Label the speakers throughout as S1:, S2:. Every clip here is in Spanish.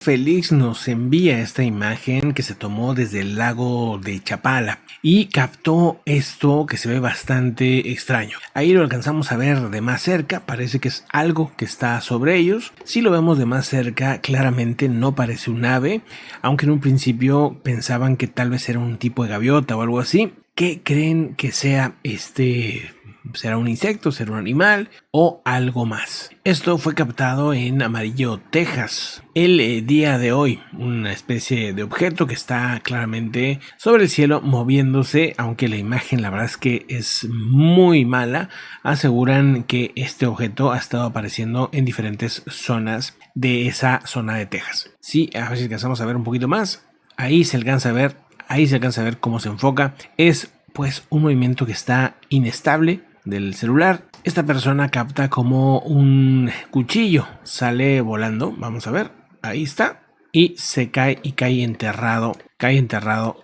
S1: Félix nos envía esta imagen que se tomó desde el lago de Chapala y captó esto que se ve bastante extraño. Ahí lo alcanzamos a ver de más cerca, parece que es algo que está sobre ellos. Si lo vemos de más cerca, claramente no parece un ave, aunque en un principio pensaban que tal vez era un tipo de gaviota o algo así. ¿Qué creen que sea este? ¿Será un insecto, será un animal o algo más? Esto fue captado en Amarillo, Texas, el día de hoy. Una especie de objeto que está claramente sobre el cielo moviéndose, aunque la imagen la verdad es que es muy mala. Aseguran que este objeto ha estado apareciendo en diferentes zonas de esa zona de Texas. Sí, a ver si alcanzamos a ver un poquito más. Ahí se alcanza a ver, cómo se enfoca. Es pues un movimiento que está inestable del celular. Esta persona capta como un cuchillo sale volando, vamos a ver, ahí está, y se cae y cae enterrado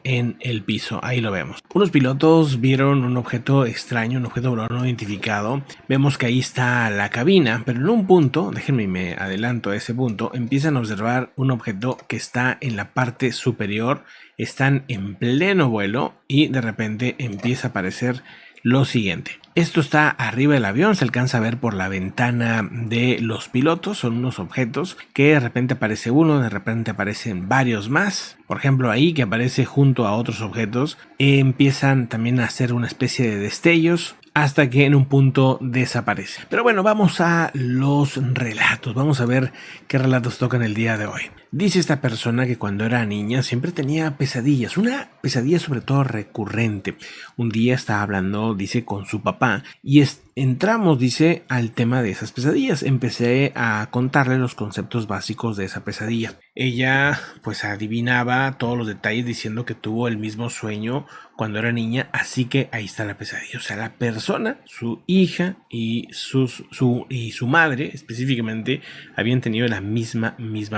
S1: en el piso. Ahí lo vemos. Unos pilotos vieron un objeto extraño, un objeto volador no identificado. Vemos que ahí está la cabina, pero en un punto, déjenme me adelanto a ese punto, empiezan a observar un objeto que está en la parte superior. Están en pleno vuelo y de repente empieza a aparecer lo siguiente. Esto está arriba del avión, se alcanza a ver por la ventana de los pilotos. Son unos objetos que de repente aparece uno, de repente aparecen varios más. Por ejemplo, ahí que aparece junto a otros objetos, empiezan también a hacer una especie de destellos hasta que en un punto desaparece. Pero bueno, vamos a los relatos. Vamos a ver qué relatos tocan el día de hoy. Dice esta persona que cuando era niña siempre tenía pesadillas, una pesadilla sobre todo recurrente. Un día estaba hablando, dice, con su papá y entramos, dice, al tema de esas pesadillas. Empecé a contarle los conceptos básicos de esa pesadilla. Ella pues adivinaba todos los detalles diciendo que tuvo el mismo sueño cuando era niña, así que ahí está la pesadilla. O sea, la persona, su hija y su madre específicamente habían tenido la misma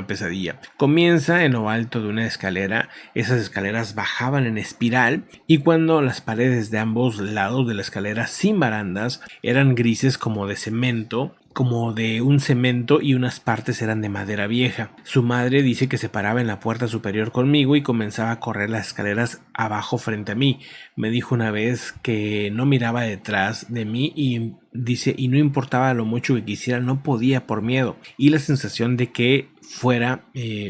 S1: pesadilla. Comienza en lo alto de una escalera. Esas escaleras bajaban en espiral y cuando las paredes de ambos lados de la escalera sin barandas eran grises como de cemento, como de un cemento, y unas partes eran de madera vieja. Su madre dice que se paraba en la puerta superior conmigo y comenzaba a correr las escaleras abajo frente a mí. Me dijo una vez que no miraba detrás de mí y dice, y no importaba lo mucho que quisiera, no podía por miedo y la sensación de que fuera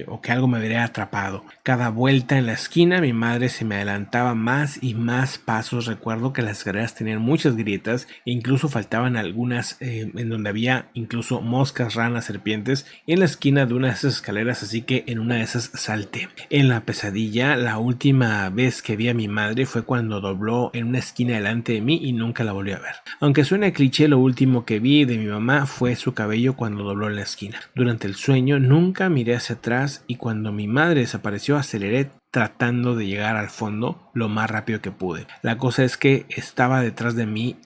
S1: o que algo me hubiera atrapado. Cada vuelta en la esquina mi madre se me adelantaba más y más pasos. Recuerdo que las escaleras tenían muchas grietas e incluso faltaban algunas en donde había incluso moscas, ranas, serpientes en la esquina de una de esas escaleras, así que en una de esas salté. En la pesadilla, la última vez que vi a mi madre fue cuando dobló en una esquina delante de mí y nunca la volví a ver. Aunque suene cliché, lo último que vi de mi mamá fue su cabello cuando dobló en la esquina. Durante el sueño nunca miré hacia atrás y cuando mi madre desapareció aceleré tratando de llegar al fondo lo más rápido que pude. La cosa es que estaba detrás de mí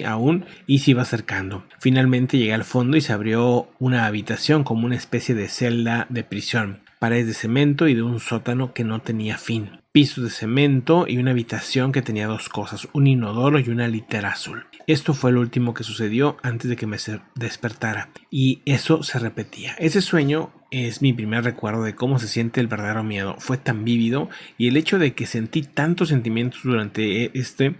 S1: aún y se iba acercando. Finalmente llegué al fondo y se abrió una habitación como una especie de celda de prisión. Paredes de cemento y de un sótano que no tenía fin. Pisos de cemento y una habitación que tenía dos cosas, un inodoro y una litera azul. Esto fue lo último que sucedió antes de que me despertara y eso se repetía. Ese sueño es mi primer recuerdo de cómo se siente el verdadero miedo. Fue tan vívido y el hecho de que sentí tantos sentimientos durante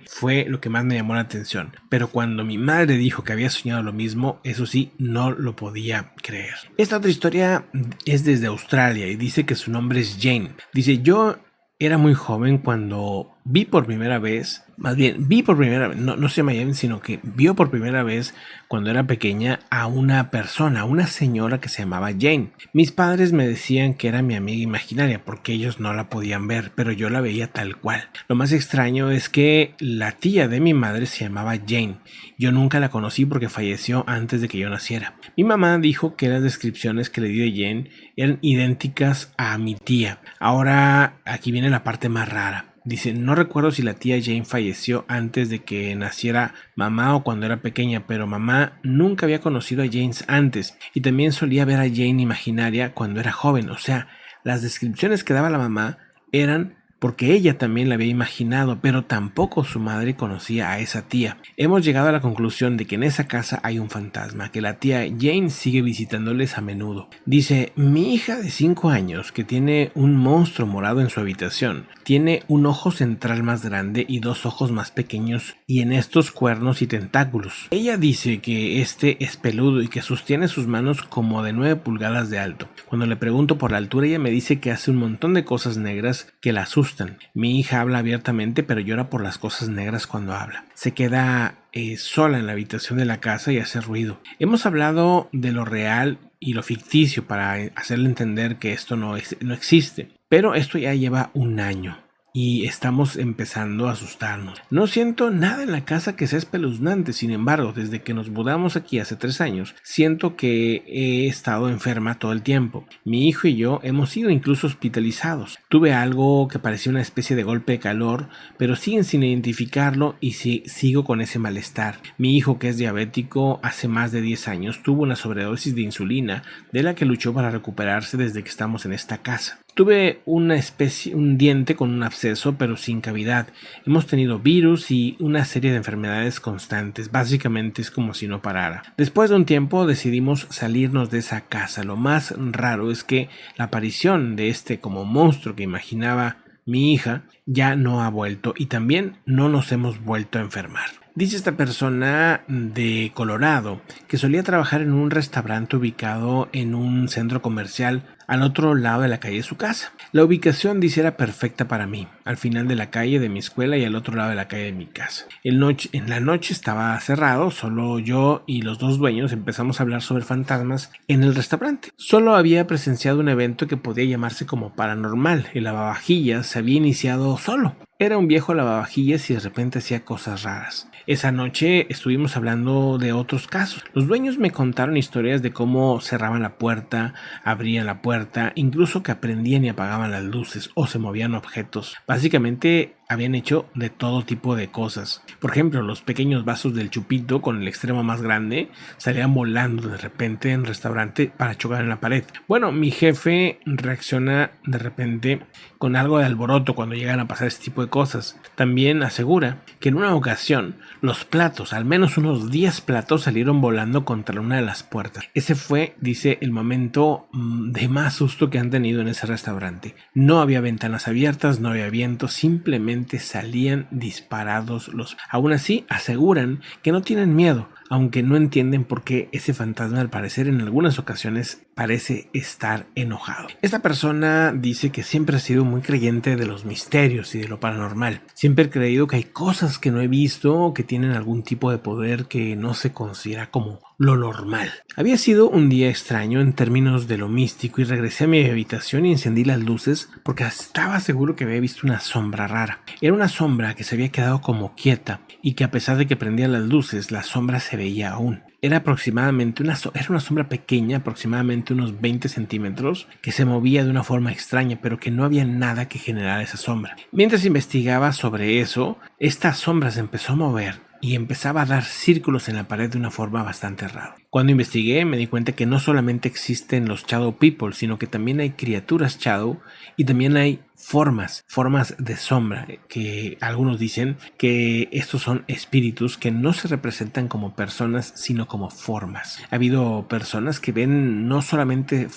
S1: fue lo que más me llamó la atención. Pero cuando mi madre dijo que había soñado lo mismo, eso sí, no lo podía creer. Esta otra historia es desde Australia y dice que su nombre es Jane. Dice, yo era muy joven cuando vi por primera vez, no se llama Jane, sino que vio por primera vez cuando era pequeña a una persona, una señora que se llamaba Jane. Mis padres me decían que era mi amiga imaginaria porque ellos no la podían ver, pero yo la veía tal cual. Lo más extraño es que la tía de mi madre se llamaba Jane. Yo nunca la conocí porque falleció antes de que yo naciera. Mi mamá dijo que las descripciones que le dio de Jane eran idénticas a mi tía. Ahora aquí viene la parte más rara. Dice, no recuerdo si la tía Jane falleció antes de que naciera mamá o cuando era pequeña, pero mamá nunca había conocido a Jane antes y también solía ver a Jane imaginaria cuando era joven. O sea, las descripciones que daba la mamá eran porque ella también la había imaginado, pero tampoco su madre conocía a esa tía. Hemos llegado a la conclusión de que en esa casa hay un fantasma, que la tía Jane sigue visitándoles a menudo. Dice, mi hija de 5 años, que tiene un monstruo morado en su habitación, tiene un ojo central más grande y 2 ojos más pequeños, y en estos cuernos y tentáculos. Ella dice que este es peludo y que sostiene sus manos como de 9 pulgadas de alto. Cuando le pregunto por la altura, ella me dice que hace un montón de cosas negras que la asustan. Mi hija habla abiertamente, pero llora por las cosas negras cuando habla. Se queda sola en la habitación de la casa y hace ruido. Hemos hablado de lo real y lo ficticio para hacerle entender que esto no existe, pero esto ya lleva un año. Y estamos empezando a asustarnos. No siento nada en la casa que sea espeluznante, sin embargo, desde que nos mudamos aquí hace 3 años, siento que he estado enferma todo el tiempo. Mi hijo y yo hemos sido incluso hospitalizados. Tuve algo que parecía una especie de golpe de calor, pero siguen sin identificarlo y sigo con ese malestar. Mi hijo, que es diabético, hace más de 10 años tuvo una sobredosis de insulina, de la que luchó para recuperarse desde que estamos en esta casa. Tuve un diente con un absceso, pero sin cavidad. Hemos tenido virus y una serie de enfermedades constantes. Básicamente es como si no parara. Después de un tiempo decidimos salirnos de esa casa. Lo más raro es que la aparición de este como monstruo que imaginaba mi hija ya no ha vuelto y también no nos hemos vuelto a enfermar. Dice esta persona de Colorado que solía trabajar en un restaurante ubicado en un centro comercial al otro lado de la calle de su casa. La ubicación, dice, era perfecta para mí, al final de la calle de mi escuela y al otro lado de la calle de mi casa. En la noche estaba cerrado, solo yo y los 2 dueños empezamos a hablar sobre fantasmas en el restaurante. Solo había presenciado un evento que podía llamarse como paranormal. El lavavajillas se había iniciado solo. Era un viejo lavavajillas y de repente hacía cosas raras. Esa noche estuvimos hablando de otros casos. Los dueños me contaron historias de cómo cerraban la puerta, abrían la puerta, incluso que prendían y apagaban las luces o se movían objetos. Básicamente habían hecho de todo tipo de cosas. Por ejemplo, los pequeños vasos del chupito con el extremo más grande salían volando de repente en el restaurante para chocar en la pared. Bueno, mi jefe reacciona de repente con algo de alboroto cuando llegan a pasar este tipo de cosas. También asegura que en una ocasión los platos, al menos unos 10 platos, salieron volando contra una de las puertas. Ese fue, dice, el momento de más susto que han tenido en ese restaurante. No había ventanas abiertas, no había viento, simplemente salían disparados los... Aún así, aseguran que no tienen miedo, aunque no entienden por qué ese fantasma al parecer en algunas ocasiones parece estar enojado. Esta persona dice que siempre ha sido muy creyente de los misterios y de lo paranormal. Siempre he creído que hay cosas que no he visto o que tienen algún tipo de poder que no se considera como lo normal. Había sido un día extraño en términos de lo místico y regresé a mi habitación y encendí las luces porque estaba seguro que había visto una sombra rara. Era una sombra que se había quedado como quieta y que a pesar de que prendía las luces, la sombra se veía aún. Era aproximadamente una sombra pequeña, aproximadamente unos 20 centímetros, que se movía de una forma extraña, pero que no había nada que generara esa sombra. Mientras investigaba sobre eso, esta sombra se empezó a mover y empezaba a dar círculos en la pared de una forma bastante rara. Cuando investigué me di cuenta que no solamente existen los Shadow People, sino que también hay criaturas Shadow y también hay formas de sombra, que algunos dicen que estos son espíritus que no se representan como personas, sino como formas. Ha habido personas que ven no solamente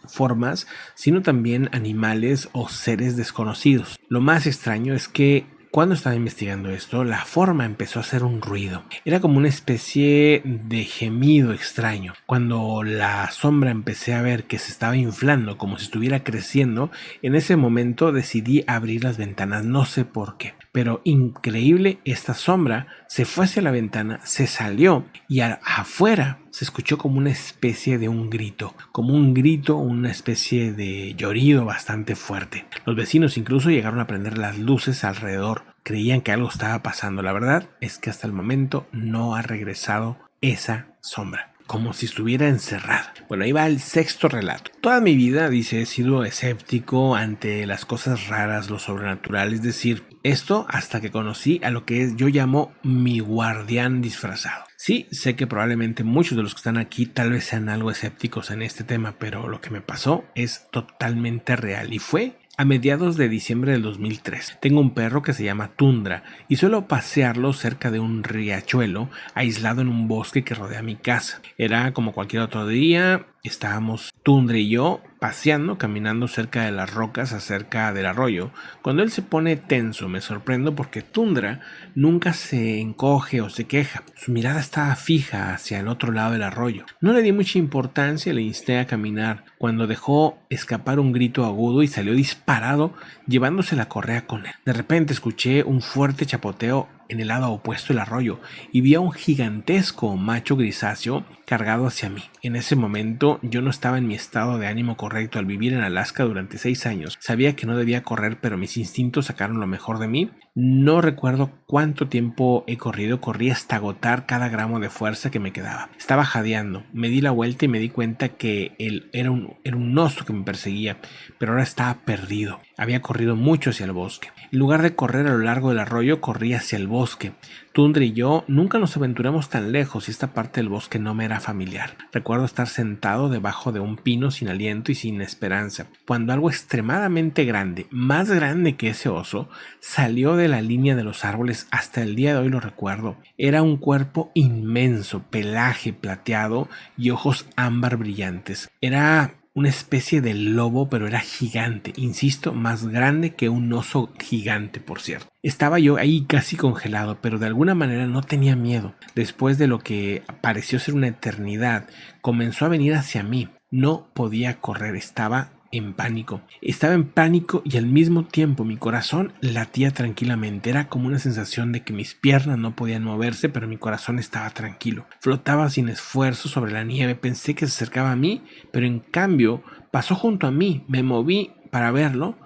S1: formas, sino también animales o seres desconocidos. Lo más extraño es que cuando estaba investigando esto, la forma empezó a hacer un ruido. Era como una especie de gemido extraño. Cuando la sombra empecé a ver que se estaba inflando, como si estuviera creciendo, en ese momento decidí abrir las ventanas, no sé por qué. Pero increíble, esta sombra se fue hacia la ventana, se salió y afuera se escuchó como una especie de un grito, una especie de llorido bastante fuerte. Los vecinos incluso llegaron a prender las luces alrededor, creían que algo estaba pasando. La verdad es que hasta el momento no ha regresado esa sombra, como si estuviera encerrada. Bueno, ahí va el 6º relato. Toda mi vida, dice, he sido escéptico ante las cosas raras, lo sobrenatural, es decir, esto hasta que conocí a lo que yo llamo mi guardián disfrazado. Sí, sé que probablemente muchos de los que están aquí tal vez sean algo escépticos en este tema, pero lo que me pasó es totalmente real y fue a mediados de diciembre del 2003. Tengo un perro que se llama Tundra y suelo pasearlo cerca de un riachuelo aislado en un bosque que rodea mi casa. Era como cualquier otro día, estábamos Tundra y yo paseando, caminando cerca de las rocas acerca del arroyo. Cuando él se pone tenso, me sorprendo porque Tundra nunca se encoge o se queja. Su mirada estaba fija hacia el otro lado del arroyo. No le di mucha importancia, le insté a caminar, cuando dejó escapar un grito agudo y salió disparado, llevándose la correa con él. De repente escuché un fuerte chapoteo en el lado opuesto del arroyo y vi a un gigantesco macho grisáceo cargado hacia mí. En ese momento yo no estaba en mi estado de ánimo correcto. Al vivir en Alaska durante 6 años, sabía que no debía correr, pero mis instintos sacaron lo mejor de mí. No recuerdo cuánto tiempo he corrido, corrí hasta agotar cada gramo de fuerza que me quedaba. Estaba jadeando, me di la vuelta y me di cuenta que él era un oso que me perseguía, pero ahora estaba perdido. Había corrido mucho hacia el bosque. En lugar de correr a lo largo del arroyo, corrí hacia el bosque. Tundra y yo nunca nos aventuramos tan lejos y esta parte del bosque no me era familiar. Recuerdo estar sentado debajo de un pino sin aliento y sin esperanza, cuando algo extremadamente grande, más grande que ese oso, salió de la línea de los árboles. Hasta el día de hoy lo recuerdo. Era un cuerpo inmenso, pelaje plateado y ojos ámbar brillantes. Era una especie de lobo, pero era gigante, insisto, más grande que un oso gigante, por cierto. Estaba yo ahí casi congelado, pero de alguna manera no tenía miedo. Después de lo que pareció ser una eternidad, comenzó a venir hacia mí. No podía correr, estaba en pánico. Estaba en pánico y al mismo tiempo mi corazón latía tranquilamente. Era como una sensación de que mis piernas no podían moverse, pero mi corazón estaba tranquilo. Flotaba sin esfuerzo sobre la nieve. Pensé que se acercaba a mí, pero en cambio pasó junto a mí. Me moví para verlo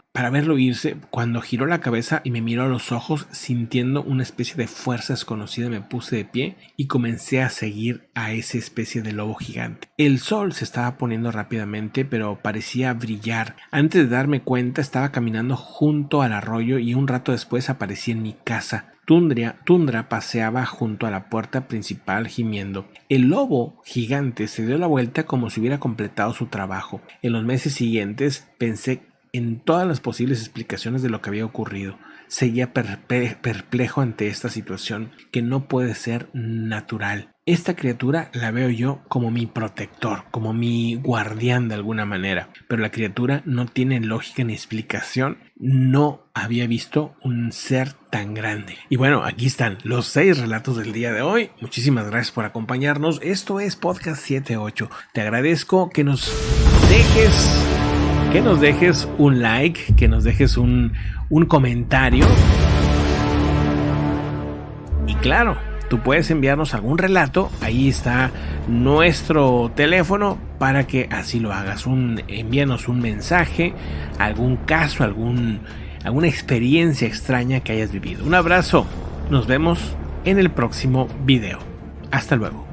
S1: irse. Cuando giró la cabeza y me miró a los ojos, sintiendo una especie de fuerza desconocida, me puse de pie y comencé a seguir a esa especie de lobo gigante. El sol se estaba poniendo rápidamente, pero parecía brillar. Antes de darme cuenta, estaba caminando junto al arroyo y un rato después aparecí en mi casa. Tundra paseaba junto a la puerta principal gimiendo. El lobo gigante se dio la vuelta como si hubiera completado su trabajo. En los meses siguientes pensé en todas las posibles explicaciones de lo que había ocurrido. Seguía perplejo ante esta situación que no puede ser natural. Esta criatura la veo yo como mi protector, como mi guardián de alguna manera, pero la criatura no tiene lógica ni explicación. No había visto un ser tan grande. Y bueno, aquí están los 6 relatos del día de hoy. Muchísimas gracias por acompañarnos. Esto es Podcast 78. Te agradezco que nos dejes un like, que nos dejes un comentario. Y claro, tú puedes enviarnos algún relato. Ahí está nuestro teléfono para que así lo hagas. Envíanos un mensaje, algún caso, alguna experiencia extraña que hayas vivido. Un abrazo. Nos vemos en el próximo video. Hasta luego.